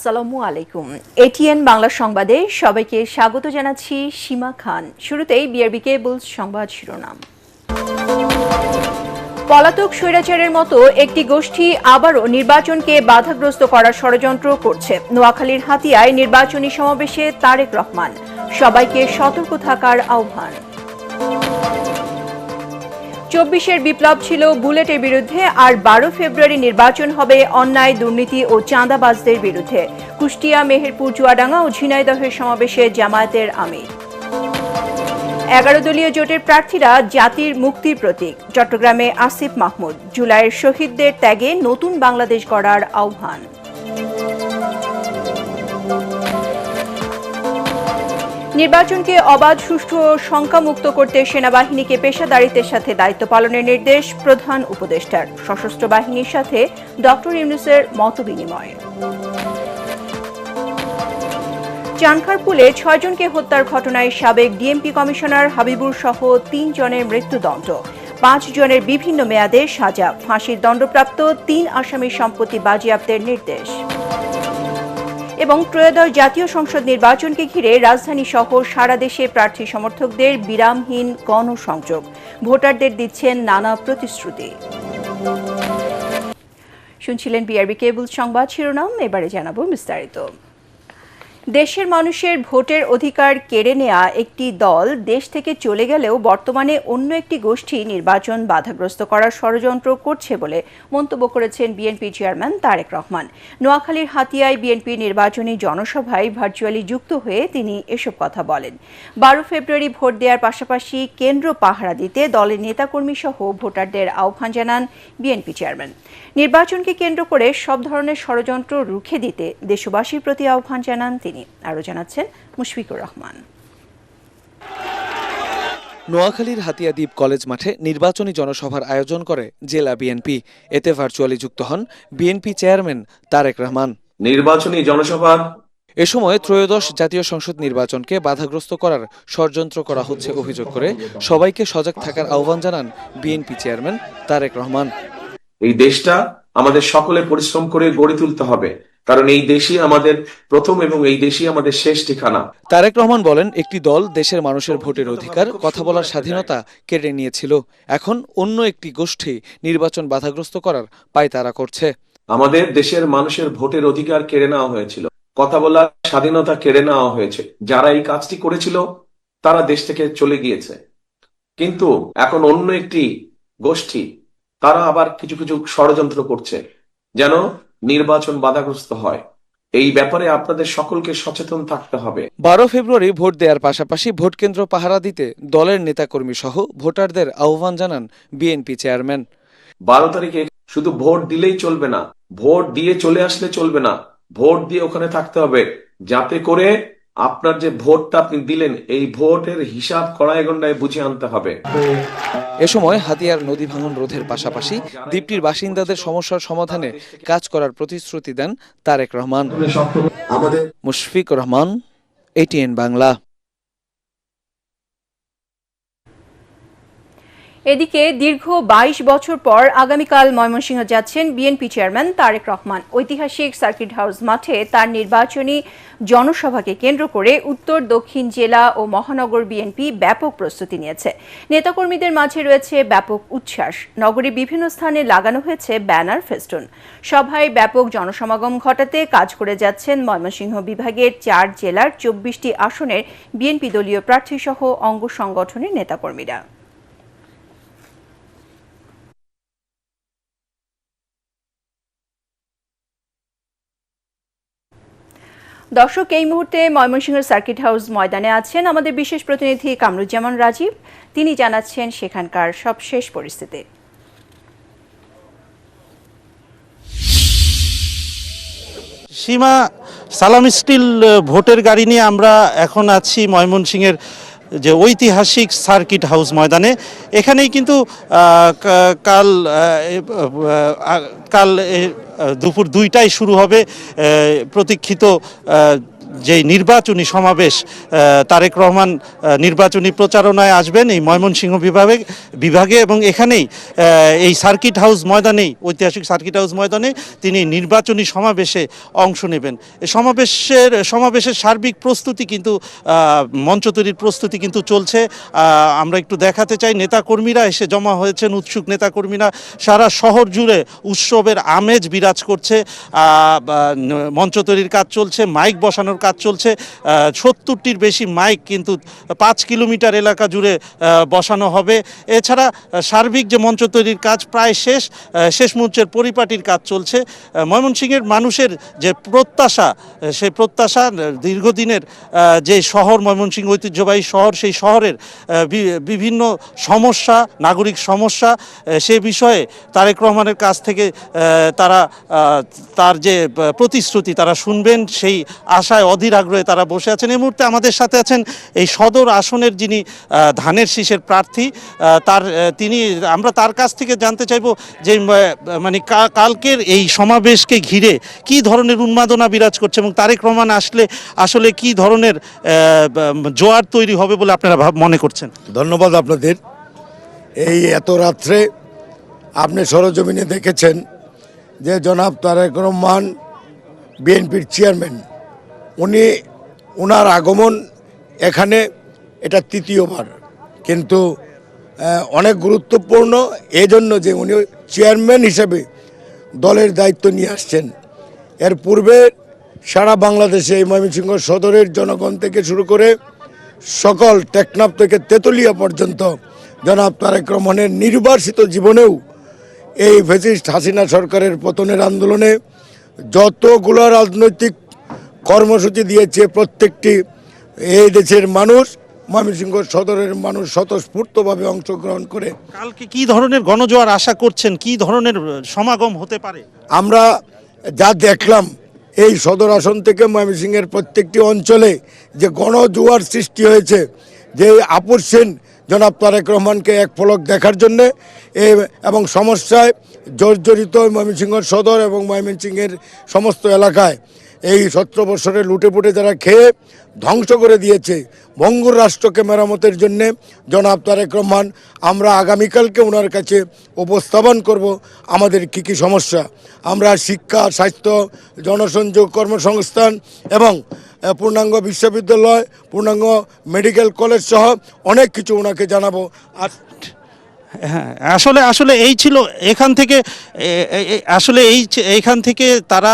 আসসালামু আলাইকুম। এটিএন বাংলা সংবাদে সবাইকে স্বাগত জানাচ্ছি সীমা খান। শুরুতেই বিআরবি কেবলস সংবাদ শিরোনাম। পলাতক স্বৈরাচারের মতো একটি গোষ্ঠী আবারও নির্বাচনকে বাধাগ্রস্ত করার ষড়যন্ত্র করছে। নোয়াখালীর হাতিয়ায় নির্বাচনী সমাবেশে তারেক রহমান সবাইকে সতর্ক থাকার আহ্বান। ২৪-এর বিপ্লব ছিল বুলেটের বিরুদ্ধে, আর ১২ ফেব্রুয়ারি নির্বাচন হবে অন্যায়, দুর্নীতি ও চাঁদাবাজদের বিরুদ্ধে। কুষ্টিয়া, মেহেরপুর, চুয়াডাঙ্গা ও ঝিনাইদহের সমাবেশে জামায়াতের আমির। ১১ দলীয় জোটের প্রার্থীরা জাতির মুক্তির প্রতীক। চট্টগ্রামে আসিফ মাহমুদ জুলাইয়ের শহীদদের ত্যাগে নতুন বাংলাদেশ গড়ার আহ্বান। নির্বাচনকে অবাধ, সুষ্ঠু ও শঙ্কামুক্ত করতে সেনাবাহিনীকে পেশাদারিত্বের সাথে দায়িত্ব পালনের নির্দেশ প্রধান উপদেষ্টার। সশস্ত্র বাহিনীর সাথে ডক্টর ইউনূসের মতবিনিময়। চানখারপুলে ৬ জনকে হত্যার ঘটনায় সাবেক ডিএমপি কমিশনার হাবিবুর সহ ৩ জনের মৃত্যুদণ্ড, ৫ জনের বিভিন্ন মেয়াদে সাজা। ফাঁসির দণ্ডপ্রাপ্ত ৩ আসামির সম্পত্তি বাজেয়াপ্তের নির্দেশ। এবং ত্রয়োদশ জাতীয় সংসদ নির্বাচনকে ঘিরে রাজধানী সহ সারা দেশে প্রার্থী সমর্থকদের বিরামহীন গণসংযোগ। ভোটারদের দিচ্ছেন নানা প্রতিশ্রুতি। শুনছিলেন বিআরবি কেবল সংবাদ শিরোনাম, এবারে জানাবো বিস্তারিত। দেশের মানুষের ভোটের অধিকার কেড়ে নেয়া একটি দল দেশ থেকে চলে গেলেও বর্তমানে অন্য একটি গোষ্ঠী নির্বাচন বাধাগ্রস্ত করার ষড়যন্ত্র করছে বলে মন্তব্য করেছেন বিএনপি চেয়ারম্যান তারেক রহমান। নোয়াখালীর হাতিয়ায় বিএনপি নির্বাচনী জনসভায় ভার্চুয়ালি যুক্ত হয়ে তিনি এসব কথা বলেন। ১২ ফেব্রুয়ারি ভোট দেওয়ার পাশাপাশি কেন্দ্র পাহারা দিতে দলের নেতাকর্মী সহ ভোটারদের আহ্বান জানান বিএনপি চেয়ারম্যান। নির্বাচনকে কেন্দ্র করে সব ধরনের ষড়যন্ত্র রুখে দিতে দেশবাসীর প্রতি আহ্বান জানান তিনি। আরও জানাচ্ছেন মুশফিকুর রহমান। নোয়াখালীর হাতিয়া দ্বীপ কলেজ মাঠে নির্বাচনী জনসভার আয়োজন করে জেলা বিএনপি। এতে ভার্চুয়ালি যুক্ত হন বিএনপি চেয়ারম্যান তারেক রহমান। নির্বাচনী জনসভা এ সময় ত্রয়োদশ জাতীয় সংসদ নির্বাচনকে বাধাগ্রস্ত করার ষড়যন্ত্র করা হচ্ছে অভিযোগ করে সবাইকে সজাগ থাকার আহ্বান জানান বিএনপি চেয়ারম্যান তারেক রহমান। এই দেশটা আমাদের সকলে পরিশ্রম করে গড়ে তুলতে হবে, কারণ এই দেশই আমাদের প্রথম এবং এই দেশই আমাদের শেষ ঠিকানা। তারেক রহমান বলেন, একটি দল দেশের মানুষের ভোটের অধিকার, কথা বলার স্বাধীনতা কেড়ে নিয়েছিল। এখন অন্য একটি গোষ্ঠী নির্বাচন বাধাগ্রস্ত করার পায়তারা করছে। আমাদের দেশের মানুষের ভোটের অধিকার কেড়ে নেওয়া হয়েছিল, কথা বলার স্বাধীনতা কেড়ে নেওয়া হয়েছে। যারা এই কাজটি করেছিল তারা দেশ থেকে চলে গিয়েছে, কিন্তু এখন অন্য একটি গোষ্ঠী তারা আবার কিছু কিছু ষড়যন্ত্র করছে যেন নির্বাচন বাধাগ্রস্ত হয়। এই ব্যাপারে আপনাদের সকলকে সচেতন থাকতে হবে। ১২ ফেব্রুয়ারি ভোট দেওয়ার পাশাপাশি ভোট কেন্দ্র পাহারা দিতে দলের নেতাকর্মী সহ ভোটারদের আহ্বান জানান বিএনপি চেয়ারম্যান। ১২ তারিখে শুধু ভোট দিলেই চলবে না, ভোট দিয়ে চলে আসলে চলবে না, ভোট দিয়ে ওখানে থাকতে হবে, যাতে করে আপনার যে ভোটটা আপনি দিলেন এই ভোটের হিসাব কড়াই গন্ডায় বুঝে আনতে হবে। এ সময় হাতিয়ার নদী ভাঙন রোধের পাশাপাশি দ্বীপটির বাসিন্দাদের সমস্যার সমাধানে কাজ করার প্রতিশ্রুতি দেন তারেক রহমান। মুশফিকুর রহমান, এটিএন বাংলা। এদিকে দীর্ঘ ২২ বছর পর আগামীকাল ময়মনসিংহ যাচ্ছেন বিএনপি চেয়ারম্যান তারেক রহমান। ঐতিহাসিক সার্কিট হাউস মাঠে তার নির্বাচনী জনসভাকে কেন্দ্র করে উত্তর দক্ষিণ জেলা ও মহানগর বিএনপি ব্যাপক প্রস্তুতি নিয়েছে। নেতাকর্মীদের মাঝে রয়েছে ব্যাপক উচ্ছ্বাস। নগরীর বিভিন্ন স্থানে লাগানো হয়েছে ব্যানার, ফেস্টুন। সভায় ব্যাপক জনসমাগম ঘটাতে কাজ করে যাচ্ছেন ময়মনসিংহ বিভাগের ৪ জেলার ২৪টি আসনের বিএনপি দলীয় প্রার্থী সহ অঙ্গ সংগঠনের নেতাকর্মীরা। দর্শক, এই মুহূর্তে ময়মনসিংহের সার্কিট হাউস ময়দানে আছেন আমাদের বিশেষ প্রতিনিধি কামরুজ্জামান রাজীব। তিনি জানাচ্ছেন সেখানকার সবশেষ পরিস্থিতি। সীমা, সালাম স্টিল ভোটের গাড়ি নিয়ে আমরা এখন আছি ময়মনসিংহের যে ঐতিহাসিক সার্কিট হাউস ময়দানে। এখানেই কিন্তু কাল দুপুর ২টায় শুরু হবে প্রতীক্ষিত যে নির্বাচনী সমাবেশ, তারেক রহমান নির্বাচনী প্রচারণায় আসবেন এই ময়মনসিংহ বিভাগে এবং এখানেই এই সার্কিট হাউস ময়দানেই, ঐতিহাসিক সার্কিট হাউস ময়দানে তিনি নির্বাচনী সমাবেশে অংশ নেবেন। এই সমাবেশের সার্বিক প্রস্তুতি কিন্তু মঞ্চ তৈরির প্রস্তুতি কিন্তু চলছে। আমরা একটু দেখাতে চাই, নেতাকর্মীরা এসে জমা হয়েছেন, উৎসুক নেতাকর্মীরা, সারা শহর জুড়ে উৎসবের আমেজ বিরাজ করছে। মঞ্চ তৈরির কাজ চলছে, মাইক বসানোর কাজ চলছে। 70টির বেশি মাইক কিন্তু 5 কিলোমিটার এলাকা জুড়ে বসানো হবে। এছাড়া সার্বিক যে মঞ্চ তৈরির কাজ প্রায় শেষ মঞ্চের পরিপাটির কাজ চলছে। ময়মনসিংহের মানুষের যে প্রত্যাশা, সেই প্রত্যাশা দীর্ঘদিনের যে শহর ময়মনসিংহ ঐতিহ্যবাহী শহর, সেই শহরের বিভিন্ন সমস্যা, নাগরিক সমস্যা, সে বিষয়ে তারেক রহমানের কাছ থেকে তার যে প্রতিশ্রুতি তারা শুনবেন, সেই আশায় অধীর আগ্রহে তারা বসে আছেন। এই মুহূর্তে আমাদের সাথে আছেন এই সদর আসনের যিনি ধানের শীষের প্রার্থী, আমরা তার কাছ থেকে জানতে চাইব যে মানে কালকের এই সমাবেশকে ঘিরে কি ধরনের উন্মাদনা বিরাজ করছে এবং তারেক রহমান আসলে কি ধরনের জোয়ার তৈরি হবে বলে আপনারা মনে করছেন? ধন্যবাদ আপনাদের। এই এত রাত্রে আপনি সরজমিনে দেখেছেন যে জনাব তারেক রহমান বিএনপির চেয়ারম্যান, ওনার আগমন এখানে এটা তৃতীয়বার, কিন্তু অনেক গুরুত্বপূর্ণ এজন্য যে উনি চেয়ারম্যান হিসেবে দলের দায়িত্ব নিয়ে আসছেন। এর পূর্বে সারা বাংলাদেশে এই ময়মনসিংহ সদরের জনগণ থেকে শুরু করে সকল টেকনাফ থেকে তেতুলিয়া পর্যন্ত জনাব তারেক রহমানের নির্বাসিত জীবনেও এই ফ্যাসিস্ট হাসিনা সরকারের পতনের আন্দোলনে যতগুলো রাজনৈতিক কর্মসূচি দিয়েছে প্রত্যেকটি এই দেশের মানুষ, ময়মনসিংহ সদরের মানুষ স্বতঃস্ফূর্তভাবে অংশগ্রহণ করে। কালকে কি ধরনের গণজোয়ার আশা করছেন, কি ধরনের সমাগম হতে পারে? আমরা যা দেখলাম এই সদর আসন থেকে ময়মনসিংহের প্রত্যেকটি অঞ্চলে যে গণজোয়ার সৃষ্টি হয়েছে, যে আপুর সেন জনাব তারেক রহমানকে এক পলক দেখার জন্যে এবং সমস্যায় জর্জরিত ময়মনসিংহ সদর এবং ময়মনসিংহের সমস্ত এলাকায় এই 17 বছরে লুটেপুটে যারা খেয়ে ধ্বংস করে দিয়েছে ভঙ্গুর রাষ্ট্রকে মেরামতের জন্যে জনাব তারেক রহমান, আমরা আগামীকালকে ওনার কাছে উপস্থাপন করব আমাদের কী কী সমস্যা। আমরা শিক্ষা, স্বাস্থ্য, জনসংযোগ, কর্মসংস্থান এবং পূর্ণাঙ্গ বিশ্ববিদ্যালয়, পূর্ণাঙ্গ মেডিকেল কলেজ সহ অনেক কিছু ওনাকে জানাবো। আর হ্যাঁ, আসলে এই ছিল এখান থেকে তারা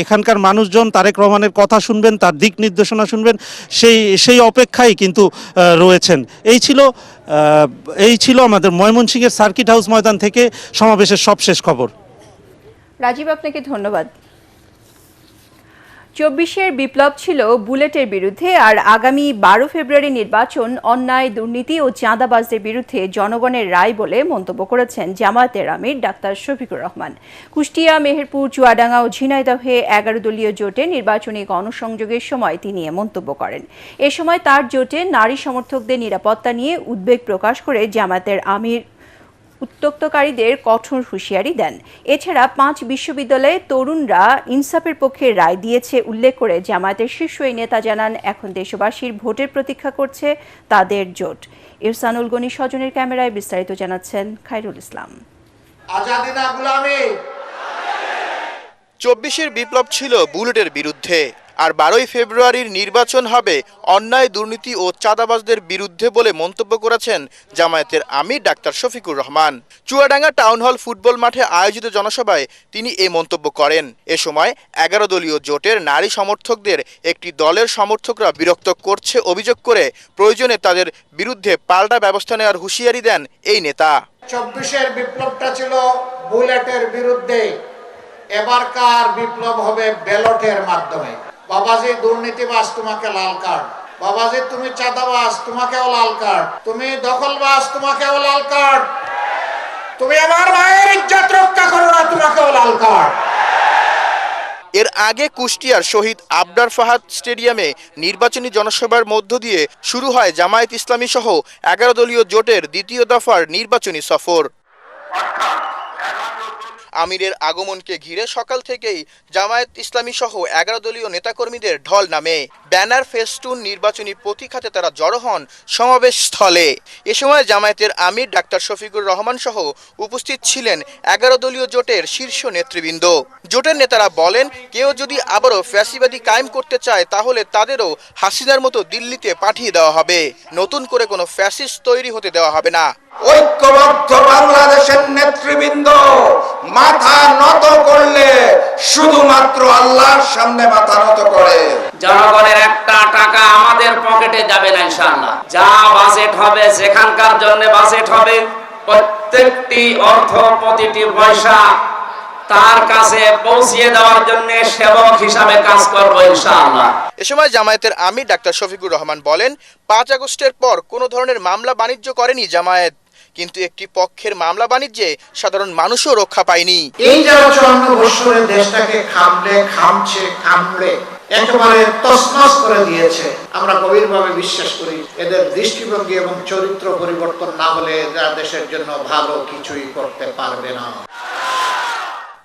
এখানকার মানুষজন তারেক রহমানের কথা শুনবেন, তার দিক নির্দেশনা শুনবেন, সেই অপেক্ষায় কিন্তু রয়েছেন। এই ছিল আমাদের ময়মনসিংহের সার্কিট হাউস ময়দান থেকে সমাবেশের সবশেষ খবর। রাজীব, আপনাকে ধন্যবাদ। 24-এর বিপ্লব ছিল বুলেটের বিরুদ্ধে, আর আগামী 12 ফেব্রুয়ারি নির্বাচন অন্যায়, দুর্নীতি ও চাঁদাবাজদের বিরুদ্ধে জনগণের রায় বলে মন্তব্য করেছেন জামায়াতের আমির ডাক্তার শফিকুর রহমান। কুষ্টিয়া, মেহেরপুর, চুয়াডাঙ্গা ও ঝিনাইদহে 11 দলীয় জোটে নির্বাচনী গণসংযোগের সময় তিনি এ মন্তব্য করেন। এ সময় তার জোটে নারী সমর্থকদের নিরাপত্তা নিয়ে উদ্বেগ প্রকাশ করে জামায়াতের আমির উত্ত্যক্তকারীদের কঠোর হুঁশিয়ারি দেন। এছাড়া 5 বিশ্ববিদ্যালয়ে তরুণরা ইনসাফের পক্ষে রায় দিয়েছে উল্লেখ করে জামায়াতের শীর্ষ এই নেতা জানান, এখন দেশবাসীর ভোটের প্রতীক্ষা করছে তাদের জোট। ইহসানুল গনি স্বজনের ক্যামেরায় বিস্তারিত জানাচ্ছেন খায়রুল ইসলাম। 24-এর বিপ্লব ছিল বুলেটের বিরুদ্ধে, আর 12 ফেব্রুয়ারির নির্বাচন হবে অন্যায়, দুর্নীতি ও চাঁদাবাজদের বিরুদ্ধে বলে মন্তব্য করেছেন জামায়াতের আমির doctor Shafiqur Rahman. Chuadanga town hall football মাঠে আয়োজিত জনসভায় তিনি এই মন্তব্য করেন। এ সময় 11 দলীয় জোটের নারী সমর্থকদের একটি দলের সমর্থকরা বিরক্ত করছে অভিযোগ করে প্রয়োজনে তাদের বিরুদ্ধে পাল্টা ব্যবস্থা নেওয়ার হুঁশিয়ারি দেন এই নেতা। 24-এর বিপ্লবটা ছিল বুলেটের বিরুদ্ধে, এবারকার বিপ্লব হবে ব্যালটের মাধ্যমে। বাবাজি দুর্নীতিবাজ, তোমাকে লাল কার্ড। বাবাজি তুমি চাঁদাবাজ, তোমাকেও লাল কার্ড। তুমি দখলবাজ, তোমাকেও লাল কার্ড। তুমি আমার মায়ের ইজ্জত রক্ষা করো না, তোমাকেও লাল কার্ড। এর আগে কুষ্টিয়ার শহীদ আবদার ফাহাদ স্টেডিয়ামে নির্বাচনী জনসভার মধ্য দিয়ে শুরু হয় জামায়াত ইসলামী সহ 11 দলীয় জোটের দ্বিতীয় দফার নির্বাচনী সফর। আমিরের আগমনকে ঘিরে সকাল থেকেই জামায়াত ইসলামী সহ 11 দলীয় নেতাকর্মীদের ঢল নামে। ব্যানার, ফেস্টুন, নির্বাচনী প্রতীক হাতে তারা জড়ো হন সমাবেশ স্থলে। এ সময় জামায়াতের আমির ডাক্তার শফিকুর রহমান সহ উপস্থিত ছিলেন 11 দলীয় জোটের শীর্ষ নেতৃবৃন্দ। জোটের নেতারা বলেন, কেউ যদি আবারও ফ্যাসিবাদী কায়েম করতে চায় তাহলে তাদেরও হাসিনার মতো দিল্লিতে পাঠিয়ে দেওয়া হবে। নতুন করে কোনো ফ্যাসিস্ট তৈরি হতে দেওয়া হবে না। ঐক্যবদ্ধ বাংলাদেশের নেতৃবৃন্দ মাথা নত করলে শুধুমাত্র আল্লাহর সামনে মাথা নত করে। জনগণের একটা টাকা আমাদের পকেটে যাবে না ইনশাআল্লাহ। যা বাজেট হবে, যেখানকার জন্য বাজেট হবে, প্রত্যেকটি অর্থ, প্রতিটি পয়সা তার কাছে পৌঁছিয়ে দেওয়ার জন্য সেবক হিসাবে কাজ করব ইনশাআল্লাহ। এ সময় জামায়াতের আমির ডাক্তার শফিকুর রহমান বলেন, 5 আগস্টের পর কোনো ধরনের মামলা বাণিজ্য করেনি জামায়াত, কিন্তু একটি পক্ষের মামলা বাণিজ্যে সাধারণ মানুষও রক্ষা পায়নি। এই যারা 54 বছরের দেশটাকে কামড়ে একেবারে তছনছ করে দিয়েছে, আমরা গভীরভাবে বিশ্বাস করি এদের দৃষ্টিভঙ্গি এবং চরিত্র পরিবর্তন না হলে এরা দেশের জন্য ভালো কিছুই করতে পারবে না।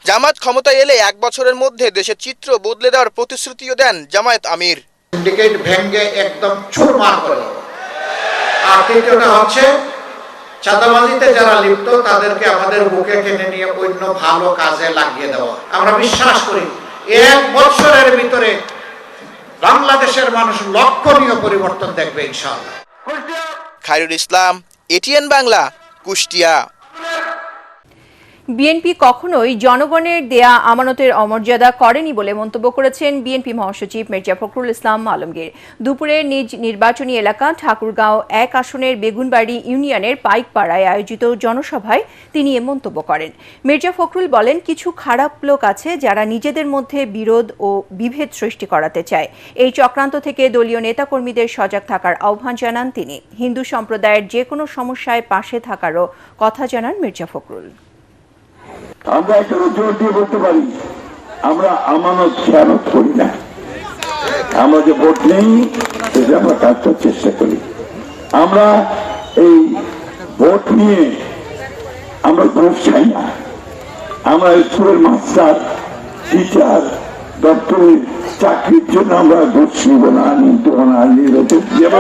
জামায়াত ক্ষমতায় এলে 1 বছরের মধ্যে দেশের চিত্র বদলে দেওয়ার প্রতিশ্রুতিও দেন জামায়াত আমির। সিন্ডিকেট ভেঙে একদম চুরমার করে। আর তৃতীয়টা হচ্ছে চাঁদাবাজিতে যারা লিপ্ত তাদেরকে আমাদের বুকে টেনে নিয়ে অন্য ভালো কাজে লাগিয়ে দেওয়া। আমরা বিশ্বাস করি 1 বছরের ভিতরে বাংলাদেশের মানুষ লক্ষণীয় পরিবর্তন দেখবে ইনশাআল্লাহ। খায়রুল ইসলাম, এটিএন বাংলা, কুষ্টিয়া। বিএনপি কখনোই জনগণের দেয়া আমানতের অমর্যাদা করেনি বলে মন্তব্য করেছেন বিএনপি মহাসচিব মির্জা ফখরুল ইসলাম আলমগীর। দুপুরে নিজ নির্বাচনী এলাকা ঠাকুরগাঁও 1 আসনের বেগুনবাড়ি ইউনিয়নের পাইকপাড়ায় আয়োজিত জনসভায় তিনি এ মন্তব্য করেন। মির্জা ফখরুল বলেন, কিছু খারাপ লোক আছে যারা নিজেদের মধ্যে বিরোধ ও বিভেদ সৃষ্টি করাতে চায়। এই চক্রান্ত থেকে দলীয় নেতাকর্মীদের সজাগ থাকার আহ্বান জানান তিনি। হিন্দু সম্প্রদায়ের যে কোনো সমস্যায় পাশে থাকারও কথা জানান মির্জা ফখরুল। আমরা এখানে জোর দিয়ে বলতে পারি, আমরা আমানত খেয়ানত করি না। আমরা যে ভোট নেই সেটা আমরা কাজ করার চেষ্টা করি। আমরা এই ভোট নিয়ে আমরা গ্রুপ চাই না। আমরা স্কুলের মাস্টার, টিচার, দপ্তরের চাকরির জন্য আমরা ভোট নিব না, নিতে না, নির্বাচন দেব।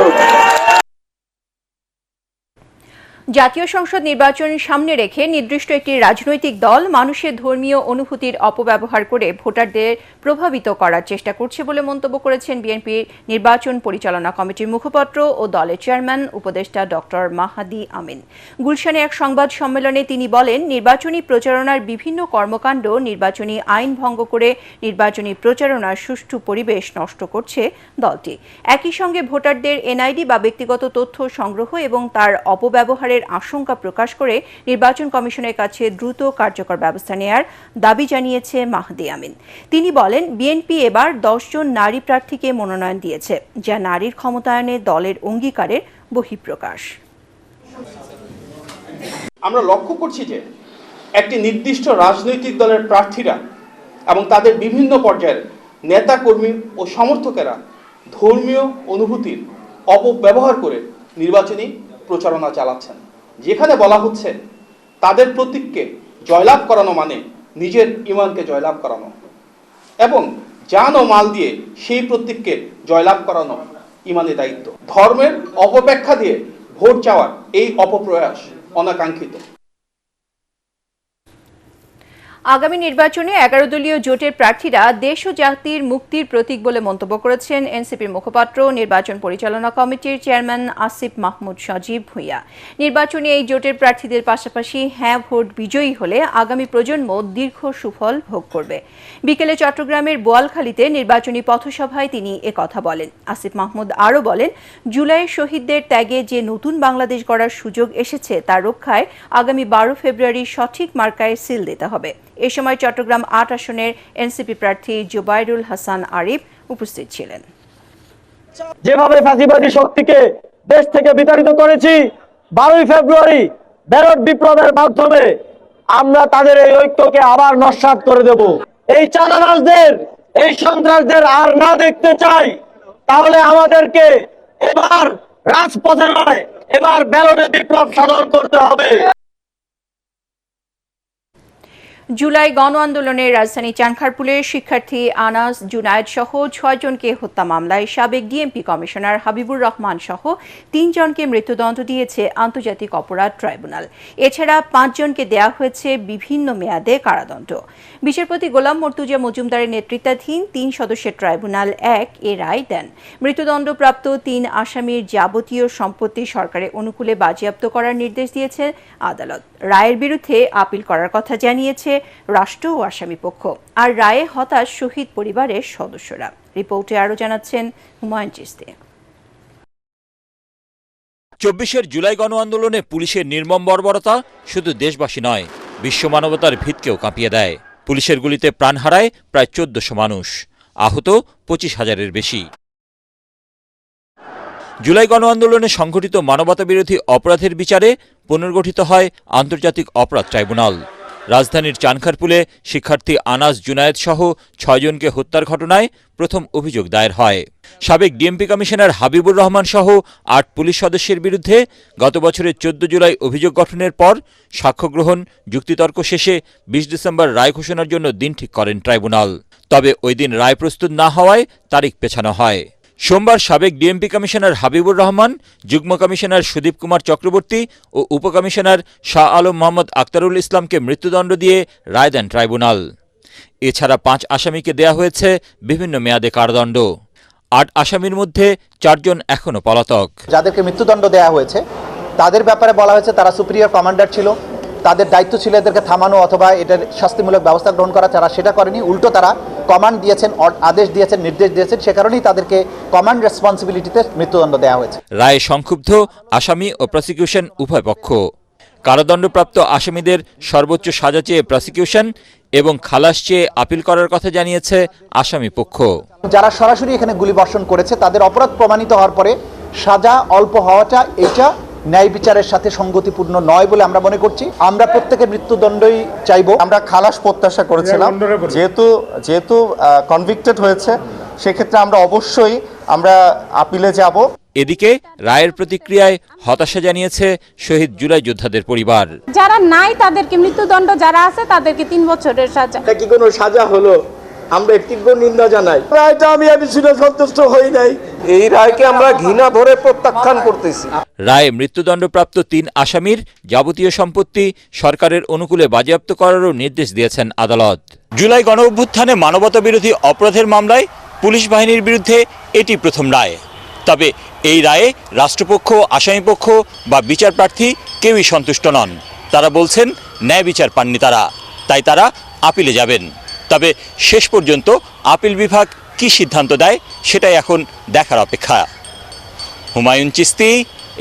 জাতীয় সংসদ নির্বাচন সামনে রেখে নির্দিষ্ট একটি রাজনৈতিক দল মানুষের ধর্মীয় অনুভূতির অপব্যবহার করে ভোটারদের প্রভাবিত করার চেষ্টা করছে বলে মন্তব্য করেছেন বিএনপির নির্বাচন পরিচালনা কমিটির মুখপাত্র ও দলের চেয়ারম্যান উপদেষ্টা ডক্টর মাহাদি আমিন। গুলশানে এক সংবাদ সম্মেলনে তিনি বলেন, নির্বাচনী প্রচারণার বিভিন্ন কর্মকাণ্ড নির্বাচনী আইন ভঙ্গ করে নির্বাচনী প্রচারণার সুষ্ঠু পরিবেশ নষ্ট করছে দলটি। একই সঙ্গে ভোটারদের এনআইডি বা ব্যক্তিগত তথ্য সংগ্রহ এবং তার অপব্যবহারের আশঙ্কা প্রকাশ করে নির্বাচন কমিশনের কাছে দ্রুত কার্যকর ব্যবস্থা নেয়ার দাবি জানিয়েছে মাহদি আমিন। তিনি বলেন, বিএনপি এবার 10 জন নারী প্রার্থীকে মনোনয়ন দিয়েছে, যা নারীর ক্ষমতায়নে দলের অঙ্গীকারের বহিঃপ্রকাশ। আমরা লক্ষ্য করছি যে একটি নির্দিষ্ট রাজনৈতিক দলের প্রার্থীরা এবং তাদের বিভিন্ন পর্যায়ের নেতা কর্মী ও সমর্থকেরা ধর্মীয় অনুভূতির অপব্যবহার করে নির্বাচনী প্রচারণা চালাচ্ছেন, যেখানে বলা হচ্ছে তাদের প্রতীককে জয়লাভ করানো মানে নিজের ঈমানকে জয়লাভ করানো এবং জান ও মাল দিয়ে সেই প্রতীককে জয়লাভ করানো ঈমানের দায়িত্ব। ধর্মের অপব্যাখ্যা দিয়ে ভোট চাওয়ার এই অপপ্রয়াস অনাকাঙ্ক্ষিত। আগামী নির্বাচনে 11 দলীয় জোটের প্রার্থীরা দেশ ও জাতির মুক্তির প্রতীক বলে মন্তব্য করেছেন এনসিপির মুখপাত্র নির্বাচন পরিচালনা কমিটির চেয়ারম্যান আসিফ মাহমুদ সজীব ভূঁইয়া। নির্বাচনে এই জোটের প্রার্থীদের পাশাপাশি হ্যাঁ ভোট বিজয়ী হলে আগামী প্রজন্ম দীর্ঘ সুফল ভোগ করবে। বিকেলে চট্টগ্রামের বোয়ালখালীতে নির্বাচনী পথসভায় তিনি একথা বলেন। আসিফ মাহমুদ আরও বলেন, জুলাইয়ের শহীদদের ত্যাগে যে নতুন বাংলাদেশ গড়ার সুযোগ এসেছে তার রক্ষায় আগামী 12 ফেব্রুয়ারি সঠিক মার্কায় সিল দিতে হবে। এ সময় চট্টগ্রাম 8 আসনের এনসিপি প্রার্থী জুবাইরুল হাসান আরিফ উপস্থিত ছিলেন। যেভাবে ফ্যাসিবাদী শক্তিকে দেশ থেকে বিতাড়িত করেছি, 12 ফেব্রুয়ারি ব্যালট বিপ্লবের মাধ্যমে আমরা তাদের এই ঐক্যকে আবার নস্যাৎ করে দেব। এই চাঁদাবাজদের, এই সন্ত্রাসদের আর না দেখতে চাই, তাহলে আমাদেরকে এবার রাজপথে নয়, এবার ব্যালটে বিপ্লব সাধন করতে হবে। জুলাই গণ আন্দোলনে রাজধানী চানখারপুলের শিক্ষার্থী আনাস জুনায়েদ সহ 6 জনকে হত্যা মামলায় সাবেক ডিএমপি কমিশনার হাবিবুর রহমান সহ 3 জনকে মৃত্যুদণ্ড দিয়েছে আন্তর্জাতিক অপরাধ ট্রাইব্যুনাল। এছাড়া 5 জনকে দেয়া হয়েছে বিভিন্ন মেয়াদে কারাদণ্ড। বিচারপতি গোলাম মর্তুজা মজুমদারের নেতৃত্বাধীন 3 সদস্যের ট্রাইব্যুনাল 1 এ রায় দেন। মৃত্যুদণ্ডপ্রাপ্ত 3 আসামির যাবতীয় সম্পত্তি সরকারের অনুকূলে বাজেয়াপ্ত করার নির্দেশ দিয়েছে আদালত। রায়ের বিরুদ্ধে আপিল করার কথা জানিয়েছে রাষ্ট্র ও আসামি পক্ষ। আর রায়ে হতাশ শহীদ পরিবারের সদস্যরা। রিপোর্টে আরও জানাচ্ছেন হুমায়ুন চিস্তি। 24 জুলাই গণ আন্দোলনে পুলিশের নির্মম বর্বরতা শুধু দেশবাসী নয়, বিশ্ব মানবতার ভিতকেও কাঁপিয়ে দেয়। পুলিশের গুলিতে প্রাণ হারায় প্রায় 1400 মানুষ, আহত 25,000-এর বেশি। জুলাই গণ আন্দোলনে সংঘটিত মানবতাবিরোধী অপরাধের বিচারে পুনর্গঠিত হয় আন্তর্জাতিক অপরাধ ট্রাইব্যুনাল। রাজধানীর চানখারপুলে শিক্ষার্থী আনাস জুনায়েদ সহ 6 জনকে হত্যার ঘটনায় প্রথম অভিযোগ দায়ের হয়। সাবেক ডিএমপি কমিশনার হাবিবুর রহমান সহ 8 পুলিশ সদস্যের বিরুদ্ধে গত বছরের 14 জুলাই অভিযোগ গঠনের পর সাক্ষ্য গ্রহণ, যুক্তিতর্ক শেষে 20 ডিসেম্বর রায় ঘোষণার জন্য দিন ঠিক করেন ট্রাইব্যুনাল। তবে ওই দিন রায় প্রস্তুত না হওয়ায় তারিখ পেছানো হয়। সোমবার সাবেক ডিএমপি কমিশনার হাবিবুর রহমান, যুগ্ম কমিশনার সুদীপ কুমার চক্রবর্তী ও উপকমিশনার শাহ আলম মোহাম্মদ আক্তারুল ইসলামকে মৃত্যুদণ্ড দিয়ে রায় দেন ট্রাইব্যুনাল। এছাড়া 5 আসামিকে দেয়া হয়েছে বিভিন্ন মেয়াদে কারাদণ্ড। 8 আসামির মধ্যে 4 জন এখনও পলাতক। যাদেরকে মৃত্যুদণ্ড দেওয়া হয়েছে তাদের ব্যাপারে বলা হয়েছে তারা সুপিরিয়র কমান্ডার ছিল, তাদের দায়িত্ব ছিল এদেরকে থামানো অথবা এটার শাস্তিমূলক ব্যবস্থা গ্রহণ করা। তারা সেটা করেনি, উল্টো তারা কমান্ড দিয়েছেন, আদেশ দিয়েছেন, নির্দেশ দিয়েছেন, সে কারণেই তাদেরকে কমান্ড রেসপন্সিবিলিটিতে মৃত্যুদণ্ড দেওয়া হয়েছে। রায়ে সংক্ষুব্ধ আসামি ও প্রসিকিউশন উভয় পক্ষ। কারাদণ্ডপ্রাপ্ত আসামিদের সর্বোচ্চ সাজা চেয়ে প্রসিকিউশন এবং খালাস চেয়ে আপিল করার কথা জানিয়েছে আসামি পক্ষ। যারা সরাসরি এখানে গুলিবর্ষণ করেছে তাদের অপরাধ প্রমাণিত হওয়ার পরে সাজা অল্প হওয়াটা এটা ন্যায় বিচারের সাথে সঙ্গতিপূর্ণ নয় বলে আমরা মনে করছি। আমরা প্রত্যেকের মৃত্যুদণ্ডই চাইব। আমরা খালাস প্রত্যাশা করেছিলাম, যেহেতু কনভিক্টেড হয়েছে সেক্ষেত্রে আমরা অবশ্যই আপিলে যাব। এদিকে রায়ের প্রতিক্রিয়ায় হতাশা জানিয়েছে শহীদ জুলাই যোদ্ধাদের পরিবার। যারা নাই তাদেরকে মৃত্যুদণ্ড, যারা আছে তাদেরকে 3 বছরের সাজা। এটা কি কোনো সাজা হলো? আমরা তীব্র নিন্দা জানাই। রায়টা আমি শুনে সন্তুষ্ট হই নাই। এই রায়কে আমরা ঘৃণা ভরে প্রত্যাখ্যান করতেছি। রায়ে মৃত্যুদণ্ডপ্রাপ্ত 3 আসামির যাবতীয় সম্পত্তি সরকারের অনুকূলে বাজেয়াপ্ত করারও নির্দেশ দিয়েছেন আদালত। জুলাই গণ অভ্যুত্থানে মানবতাবিরোধী অপরাধের মামলায় পুলিশ বাহিনীর বিরুদ্ধে এটি প্রথম রায়। তবে এই রায়ে রাষ্ট্রপক্ষ, আসামিপক্ষ বা বিচার প্রার্থী কেউই সন্তুষ্ট নন। তারা বলছেন ন্যায় বিচার পাননি তারা, তাই তারা আপিলে যাবেন। তবে শেষ পর্যন্ত আপিল বিভাগ কি সিদ্ধান্ত দেয় সেটাই এখন দেখার অপেক্ষা। হুমায়ুন চিস্তি,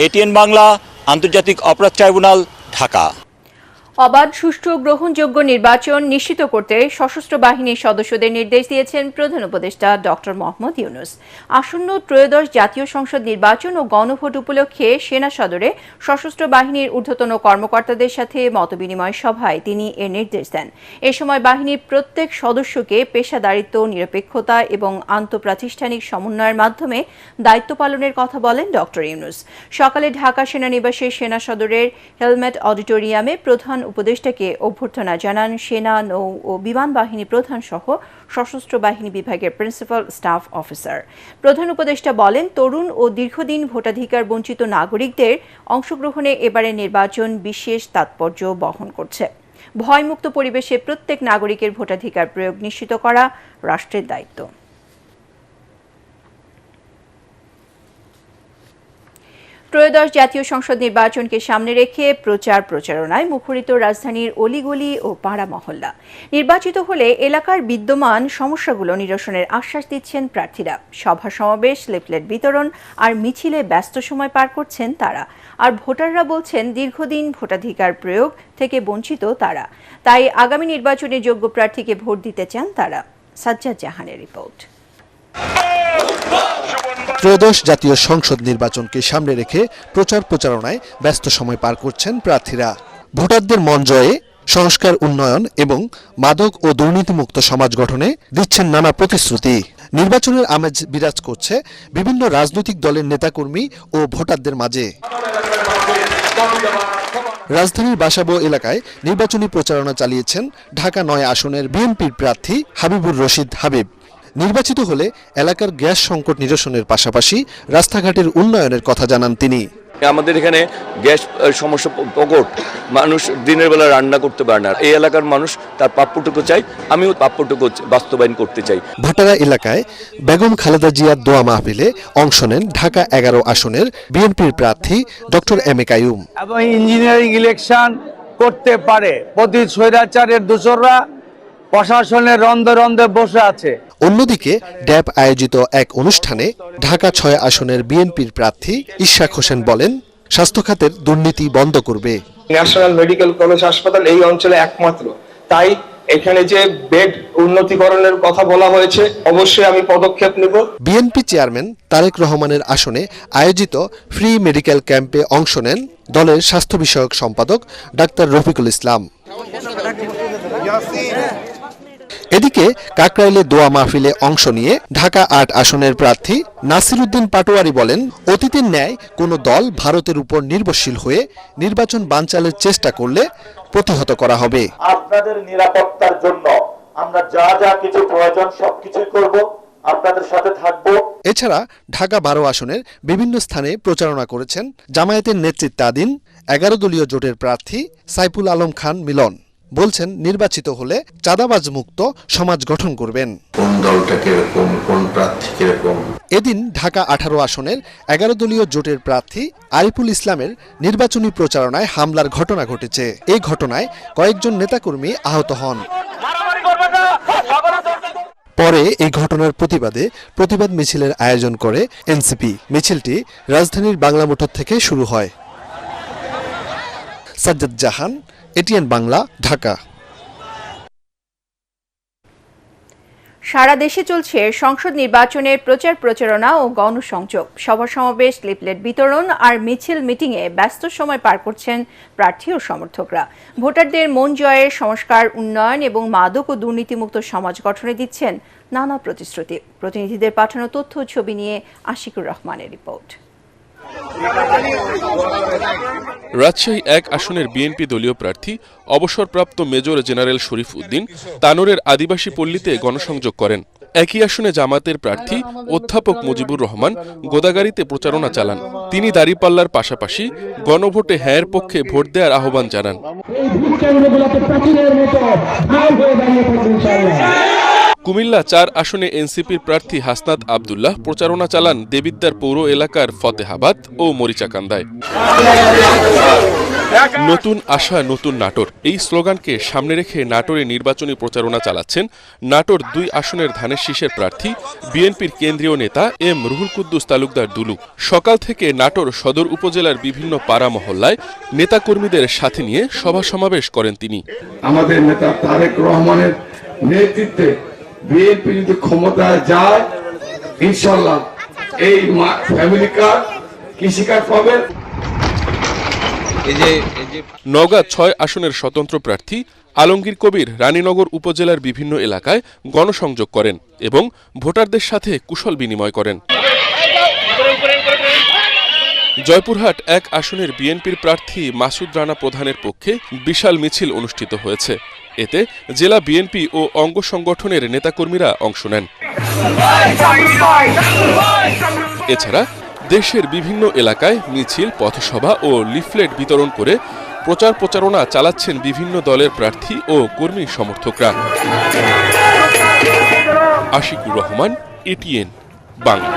এটিএন বাংলা, আন্তর্জাতিক অপরাধ ট্রাইব্যুনাল, ঢাকা। অবাধ, সুষ্ঠু, গ্রহণযোগ্য নির্বাচন নিশ্চিত করতে সশস্ত্র বাহিনীর সদস্যদের নির্দেশ দিয়েছেন প্রধান উপদেষ্টা ডক্টর মোহাম্মদ ইউনূস। আসন্ন ত্রয়োদশ জাতীয় সংসদ নির্বাচন ও গণভোট উপলক্ষে সেনা সদরে সশস্ত্র বাহিনীর ঊর্ধ্বতন কর্মকর্তাদের সাথে মতবিনিময় সভায় তিনি এর নির্দেশ দেন। এ সময় বাহিনীর প্রত্যেক সদস্যকে পেশাদারিত্ব, নিরপেক্ষতা এবং আন্তঃপ্রাতিষ্ঠানিক সমন্বয়ের মাধ্যমে দায়িত্ব পালনের কথা বলেন ডক্টর ইউনূস। সকালে ঢাকা সেনানিবাসের সেনা সদরের হেলমেট অডিটোরিয়ামে প্রধান উপদেষ্টাকে অভ্যর্থনা জানান সেনা, নৌ ও বিমান বাহিনী প্রধান সহ সশস্ত্র বাহিনী বিভাগের প্রিন্সিপাল স্টাফ অফিসার। প্রধান উপদেষ্টা বলেন, তরুণ ও দীর্ঘদিন ভোটাধিকার বঞ্চিত নাগরিকদের অংশগ্রহণে এবারের নির্বাচন বিশেষ তাৎপর্য বহন করছে। ভয়মুক্ত পরিবেশে প্রত্যেক নাগরিকের ভোটাধিকার প্রয়োগ নিশ্চিত করা রাষ্ট্রের দায়িত্ব। ত্রয়োদশ জাতীয় সংসদ নির্বাচনকে সামনে রেখে প্রচারণায় মুখরিত রাজধানীর অলিগলি ও পাড়া মহল্লা। নির্বাচিত হলে এলাকার বিদ্যমান সমস্যাগুলো নিরসনের আশ্বাস দিচ্ছেন প্রার্থীরা। সভা সমাবেশ, লিফলেট বিতরণ আর মিছিলে ব্যস্ত সময় পার করছেন তারা। আর ভোটাররা বলছেন দীর্ঘদিন ভোটাধিকার প্রয়োগ থেকে বঞ্চিত তারা, তাই আগামী নির্বাচনে যোগ্য প্রার্থীকে ভোট দিতে চান তারা। সাজ্জাদ জাহানের রিপোর্ট। ত্রয়োদশ জাতীয় সংসদ নির্বাচনকে সামনে রেখে প্রচারণায় ব্যস্ত সময় পার করছেন প্রার্থীরা। ভোটারদের মন জয়ে, সংস্কার উন্নয়ন এবং মাদক ও দুর্নীতিমুক্ত সমাজ গঠনে দিচ্ছেন নানা প্রতিশ্রুতি। নির্বাচনের আমেজ বিরাজ করছে বিভিন্ন রাজনৈতিক দলের নেতাকর্মী ও ভোটারদের মাঝে। রাজধানীর বাসাবো এলাকায় নির্বাচনী প্রচারণা চালিয়েছেন ঢাকা ৯ আসনের বিএনপির প্রার্থী হাবিবুর রশিদ হাবিব। নির্বাচিত হলে এলাকার গ্যাস সংকট নিরসনের পাশাপাশি রাস্তাঘাটের উন্নয়নের কথা জানান তিনি। আমাদের এখানে গ্যাস সমস্যা প্রকট, মানুষ দিনের বেলা রান্না করতে পারে না। এই এলাকার মানুষ তার প্রাপ্যটুকু চাই, আমিও প্রাপ্যটুকু বাস্তবায়ন করতে চাই। ভাটারা এলাকায় বেগম খালেদা জিয়ার দোয়া মাহফিলে অংশ নেন ঢাকা ১১ আসনের বিএনপির প্রার্থী ডক্টর এম এ কাইয়ুম। এবং ইঞ্জিনিয়ারিং ইলেকশন করতে পারে, প্রতি স্বৈরাচারের দোসররা প্রশাসনের রন্ধে রন্ধে বসে আছে। অন্যদিকে ড্যাব আয়োজিত এক অনুষ্ঠানে ঢাকা ৬ আসনের বিএনপির প্রার্থী ইশরাক হোসেন বলেন, স্বাস্থ্য খাতের দুর্নীতি বন্ধ করবে। ন্যাশনাল মেডিকেল কলেজ হাসপাতাল এই অঞ্চলে একমাত্র, তাই এখানে যে বেড উন্নতিকরণের কথা বলা হয়েছে, অবশ্যই আমি পদক্ষেপ নেব। বিএনপি চেয়ারম্যান তারেক রহমানের আসনে আয়োজিত ফ্রি মেডিকেল ক্যাম্পে অংশ নেন দলের স্বাস্থ্য বিষয়ক সম্পাদক ডাক্তার রফিকুল ইসলাম। এদিকে কাকরাইলে দোয়া মাহফিলে অংশ নিয়ে ঢাকা ৮ আসনের প্রার্থী নাসিরউদ্দিন পাটোয়ারি বলেন, অতীতের ন্যায় কোনো দল ভারতের উপর নির্ভরশীল হয়ে নির্বাচন বানচালের চেষ্টা করলে প্রতিহত করা হবে। আপনাদের নিরাপত্তার জন্য আমরা যা যা কিছু প্রয়োজন সবকিছুই করব, আপনাদের সাথে থাকব। এছাড়া ঢাকা ১২ আসনের বিভিন্ন স্থানে প্রচারণা করেছেন জামায়াতের নেতৃত্বাধীন ১১ দলীয় জোটের প্রার্থী সাইফুল আলম খান মিলন। বলছেন, নির্বাচিত হলে চাঁদাবাজ মুক্ত সমাজ গঠন করবেন। কোন দলটা কিরকম, কোন প্রার্থী কিরকম। এদিন ঢাকা ১৮ আসনের ১১ দলীয় জোটের প্রার্থী আরিফুল ইসলামের নির্বাচনী প্রচারণায় হামলার ঘটনা ঘটেছে। এই ঘটনায় কয়েকজন নেতাকর্মী আহত হন। পরে এই ঘটনার প্রতিবাদ মিছিলের আয়োজন করে এনসিপি। মিছিলটি রাজধানীর বাংলা মোটর থেকে শুরু হয়। সাজ্জাদ জাহান, এটিএন বাংলা, ঢাকা। সারা দেশে চলছে সংসদ নির্বাচনের প্রচারণা ও গণসংযোগ, সভা সমাবেশ, লিফলেট বিতরণ আর মিছিল মিটিংয়ে ব্যস্ত সময় পার করছেন প্রার্থী ও সমর্থকরা। ভোটারদের মন জয়ের, সংস্কার, উন্নয়ন এবং মাদক ও দুর্নীতিমুক্ত সমাজ গঠনে দিচ্ছেন নানা প্রতিশ্রুতি। প্রতিনিধিদের পাঠানো তথ্য ও ছবি নিয়ে আশিকুর রহমানের রিপোর্ট। রাজশাহী ১ আসনের বিএনপি দলীয় প্রার্থী অবসরপ্রাপ্ত মেজর জেনারেল শরীফ উদ্দিন তানোরের আদিবাসী পল্লীতে গণসংযোগ করেন। একই আসনে জামাতের প্রার্থী অধ্যাপক মুজিবুর রহমান গোদাগাড়িতে প্রচারণা চালান। তিনি দাঁড়িপাল্লার পাশাপাশি গণভোটে হ্যাঁয়ের পক্ষে ভোট দেওয়ার আহ্বান জানান। কুমিল্লা ৪ আসনে এনসিপির প্রার্থী হাসনাত আব্দুল্লাহ প্রচারণা চালান দেবিদ্বার পৌর এলাকার ফতেহাবাদ ও মরিচাকান্দায়। নতুন আশা, নতুন নাটোর, এই স্লোগানকে সামনে রেখে নাটোরে নির্বাচনী প্রচারণা চালাচ্ছেন নাটোর ২ আসনের ধানের শীষের প্রার্থী বিএনপির কেন্দ্রীয় নেতা এম রুহুল কুদ্দুস তালুকদার দুলু। সকাল থেকে নাটোর সদর উপজেলার বিভিন্ন পাড়া মহল্লায় নেতাকর্মীদের সাথে নিয়ে সভা সমাবেশ করেন তিনি। আমাদের নেতা তারেক রহমানের নেতৃত্বে বিএনপি যদি ক্ষমতায় যায়, ইনশাল্লাহ এই ফ্যামিলি কার্ড, কৃষিকার্ড পাবে। নওগাঁ ৬ আসনের স্বতন্ত্র প্রার্থী আলমগীর কবির রানীনগর উপজেলার বিভিন্ন এলাকায় গণসংযোগ করেন এবং ভোটারদের সাথে কুশল বিনিময় করেন। জয়পুরহাট ১ আসনের বিএনপির প্রার্থী মাসুদ রানা প্রধানের পক্ষে বিশাল মিছিল অনুষ্ঠিত হয়েছে। এতে জেলা বিএনপি ও অঙ্গ সংগঠনের নেতাকর্মীরা অংশ নেন। এছাড়া দেশের বিভিন্ন এলাকায় মিছিল, পথসভা ও লিফলেট বিতরণ করে প্রচারণা চালাচ্ছেন বিভিন্ন দলের প্রার্থী ও কর্মী সমর্থকরা। আশিকুর রহমান, এটিএন বাংলা।